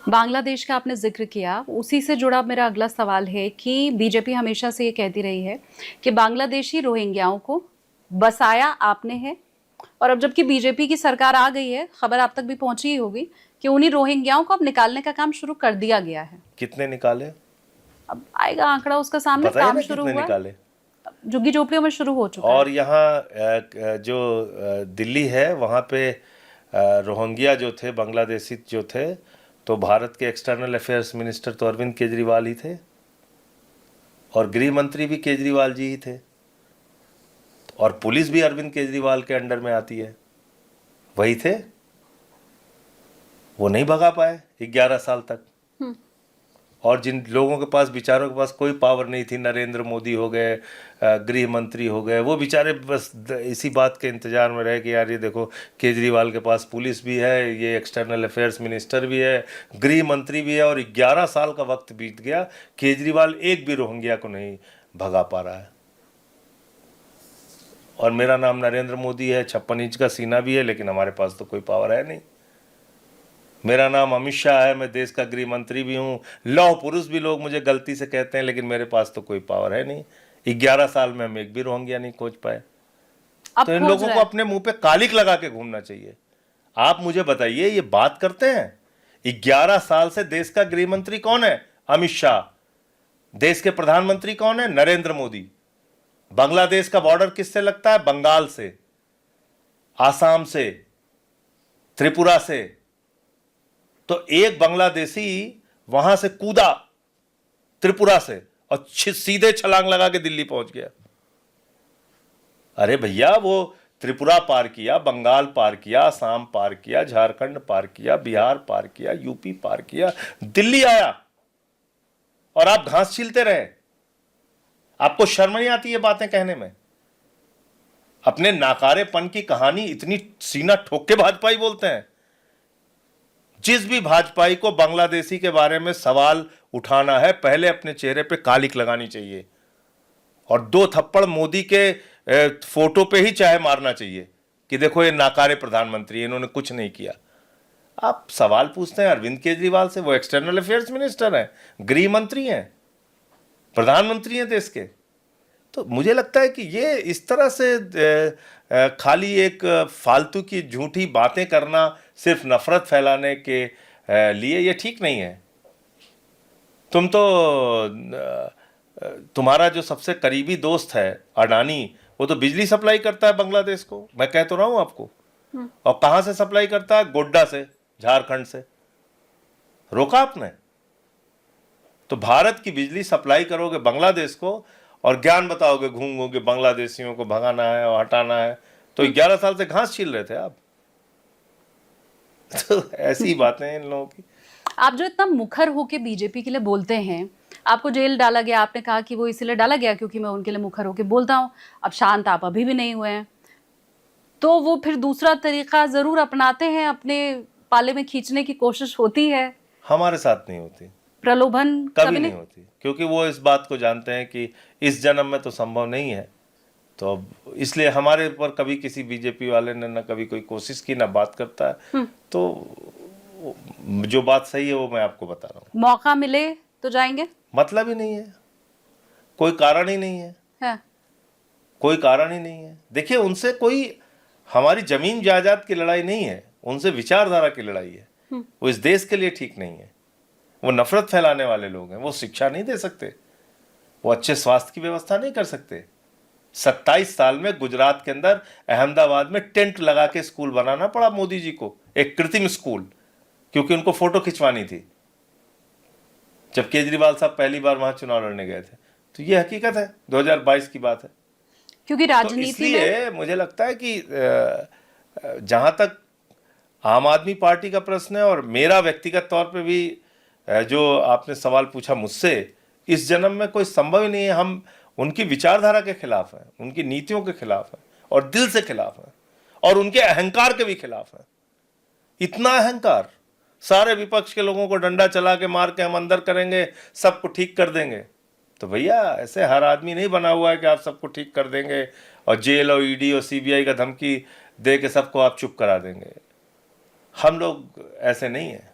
बांग्लादेश का आपने जिक्र किया, उसी से जुड़ा मेरा अगला सवाल है कि बीजेपी हमेशा से ये कहती रही है कि बांग्लादेशी रोहिंग्याओं को बसाया आपने है, और अब जबकि बीजेपी की सरकार आ गई है, खबर आप तक भी पहुंची ही होगी कि उन्हीं रोहिंग्याओं को अब निकालने का काम शुरू कर दिया गया है। कितने निकाले? अब आएगा आंकड़ा उसका सामने। बताइए काम ना शुरू कितने हुआ, निकाले। झुग्गी झोपड़ियों में शुरू हो चुका और है। यहाँ जो दिल्ली है वहाँ पे रोहिंग्या जो थे, बांग्लादेशी जो थे, तो भारत के एक्सटर्नल अफेयर्स मिनिस्टर तो अरविंद केजरीवाल ही थे, और गृह मंत्री भी केजरीवाल जी ही थे, और पुलिस भी अरविंद केजरीवाल के अंडर में आती है, वही थे। वो नहीं भगा पाए 11 साल तक। और जिन लोगों के पास, बेचारों के पास कोई पावर नहीं थी, नरेंद्र मोदी हो गए, गृह मंत्री हो गए, वो बेचारे बस इसी बात के इंतजार में रहे कि यार ये देखो केजरीवाल के पास पुलिस भी है, ये एक्सटर्नल अफेयर्स मिनिस्टर भी है, गृह मंत्री भी है, और 11 साल का वक्त बीत गया, केजरीवाल एक भी रोहिंग्या को नहीं भगा पा रहा है। और मेरा नाम नरेंद्र मोदी है, 56 इंच का सीना भी है, लेकिन हमारे पास तो कोई पावर है नहीं। मेरा नाम अमित शाह है, मैं देश का गृह मंत्री भी हूँ, लौह पुरुष भी लोग मुझे गलती से कहते हैं, लेकिन मेरे पास तो कोई पावर है नहीं। 11 साल में हम एक भी रोहिंग्या नहीं खोज पाए। तो इन लोगों को अपने मुंह पे कालिक लगा के घूमना चाहिए। आप मुझे बताइए, ये बात करते हैं 11 साल से देश का गृह मंत्री कौन है? अमित शाह। देश के प्रधानमंत्री कौन है? नरेंद्र मोदी। बांग्लादेश का बॉर्डर किससे लगता है? बंगाल से, आसाम से, त्रिपुरा से। तो एक बांग्लादेशी वहां से कूदा त्रिपुरा से और सीधे छलांग लगा के दिल्ली पहुंच गया। अरे भैया, वो त्रिपुरा पार किया, बंगाल पार किया, असम पार किया, झारखंड पार किया, बिहार पार किया, यूपी पार किया, दिल्ली आया, और आप घास छीलते रहे। आपको शर्म नहीं आती ये बातें कहने में? अपने नाकारेपन की कहानी इतनी सीना ठोक के भाजपाई बोलते हैं। जिस भी भाजपाई को बांग्लादेशी के बारे में सवाल उठाना है, पहले अपने चेहरे पे कालिक लगानी चाहिए, और 2 थप्पड़ मोदी के फोटो पे ही चाहे मारना चाहिए कि देखो ये नाकारे प्रधानमंत्री, इन्होंने कुछ नहीं किया। आप सवाल पूछते हैं अरविंद केजरीवाल से, वो एक्सटर्नल अफेयर्स मिनिस्टर हैं, गृह मंत्री हैं, प्रधानमंत्री हैं देश के। तो मुझे लगता है कि ये इस तरह से खाली एक फालतू की झूठी बातें करना, सिर्फ नफरत फैलाने के लिए, ये ठीक नहीं है। तुम तो तुम्हारा जो सबसे करीबी दोस्त है अडानी, वो तो बिजली सप्लाई करता है बांग्लादेश को, मैं कह तो रहा हूं आपको। और कहां से सप्लाई करता है? गोड्डा से, झारखंड से। रोका आपने? तो भारत की बिजली सप्लाई करोगे बांग्लादेश को, और ज्ञान बताओगे घूम घूम के बांग्लादेशियों को भगाना है और हटाना है। तो 11 साल से घास छील रहे थे आप। तो ऐसी बातें हैं इन लोगों की। आप जो इतना मुखर होके बीजेपी के लिए बोलते हैं, आपको जेल डाला गया, आपने कहा कि वो इसलिए डाला गया क्योंकि मैं उनके लिए मुखर होके बोलता हूँ। अब शांत आप अभी भी नहीं हुए हैं, तो वो फिर दूसरा तरीका जरूर अपनाते हैं, अपने पाले में खींचने की कोशिश होती है। हमारे साथ नहीं होती, प्रलोभन कभी नहीं होती, क्योंकि वो इस बात को जानते हैं कि इस जन्म में तो संभव नहीं है। तो अब इसलिए हमारे ऊपर कभी किसी बीजेपी वाले ने ना कभी कोई कोशिश की, ना बात करता है। तो जो बात सही है वो मैं आपको बता रहा हूँ। मौका मिले तो जाएंगे? मतलब ही नहीं है, कोई कारण ही नहीं है। कोई कारण ही नहीं है। देखिए, उनसे कोई हमारी जमीन जायदाद की लड़ाई नहीं है, उनसे विचारधारा की लड़ाई है। वो इस देश के लिए ठीक नहीं है, वो नफरत फैलाने वाले लोग हैं। वो शिक्षा नहीं दे सकते, वो अच्छे स्वास्थ्य की व्यवस्था नहीं कर सकते। 27 साल में गुजरात के अंदर अहमदाबाद में टेंट लगा के स्कूल बनाना पड़ा मोदी जी को, एक कृत्रिम स्कूल, क्योंकि उनको फोटो खिंचवानी थी जब केजरीवाल साहब पहली बार वहां चुनाव लड़ने गए थे। तो ये हकीकत है, 2022 की बात है। क्योंकि राजनीति तो इसलिए मुझे लगता है कि जहां तक आम आदमी पार्टी का प्रश्न है, और मेरा व्यक्तिगत तौर पे भी जो आपने सवाल पूछा मुझसे, इस जन्म में कोई संभव ही नहीं है। हम उनकी विचारधारा के खिलाफ हैं, उनकी नीतियों के खिलाफ हैं, और दिल से खिलाफ हैं, और उनके अहंकार के भी खिलाफ हैं। इतना अहंकार, सारे विपक्ष के लोगों को डंडा चला के मार के हम अंदर करेंगे, सबको ठीक कर देंगे। तो भैया, ऐसे हर आदमी नहीं बना हुआ है कि आप सबको ठीक कर देंगे और जेल और ईडी और सीबीआई का धमकी दे के सबको आप चुप करा देंगे। हम लोग ऐसे नहीं हैं।